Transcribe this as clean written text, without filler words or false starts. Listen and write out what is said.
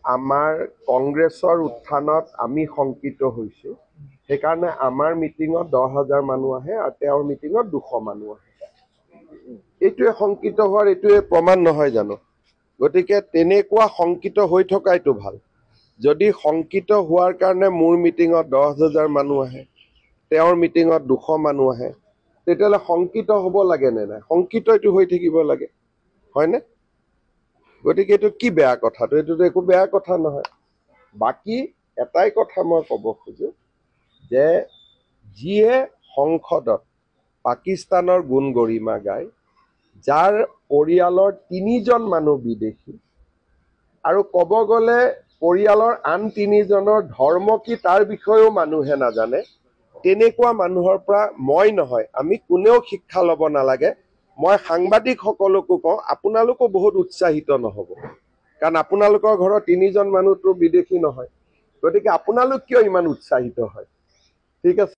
আমাৰ কংগ্ৰেছৰ উত্থানত আমি শংকিত হৈছোঁ। সেইকাৰণে আমাৰ মিটিঙত 10,000 মানুহ আহে আৰু তেওঁৰ মিটিঙত 200 মানুহ আহে। এইটোৱে শংকিত হোৱাৰ এইটোৱে প্ৰমাণ নহয় জানো? গতিকে তেনেকুৱা শংকিত হৈ থকাইটো ভাল। যদি শংকিত হোৱাৰ কাৰণে মোৰ মিটিঙত 10,000 মানুহ আহে, তেওঁৰ মিটিঙত 200 মানুহ আহে, তেতিয়াহ'লে শংকিত হ'ব লাগে নে নাই? শংকিত এইটো হৈ থাকিব লাগে, হয়নে? গতিকে এইটো কি বেয়া কথাটো? এইটোতো একো বেয়া কথা নহয়। বাকী এটাই কথা মই ক'ব খোজো যে যিয়ে সংসদত পাকিস্তানৰ গুণ গৰিমা গায়, যাৰ পৰিয়ালৰ 3জন মানুহ বিদেশী, আৰু ক'ব গ'লে পৰিয়ালৰ আন 3জনৰ ধৰ্ম কি তাৰ বিষয়েও মানুহে নাজানে, তেনেকুৱা মানুহৰ পৰা মই নহয়, আমি কোনেও শিক্ষা ল'ব নালাগে। মই সাংবাদিকসকলকো কওঁ, আপোনালোকো বহুত উৎসাহিত নহ'ব, কাৰণ আপোনালোকৰ ঘৰৰ 3জন মানুহটো বিদেশী নহয়। গতিকে আপোনালোক কিয় ইমান উৎসাহিত হয়? ঠিক আছে।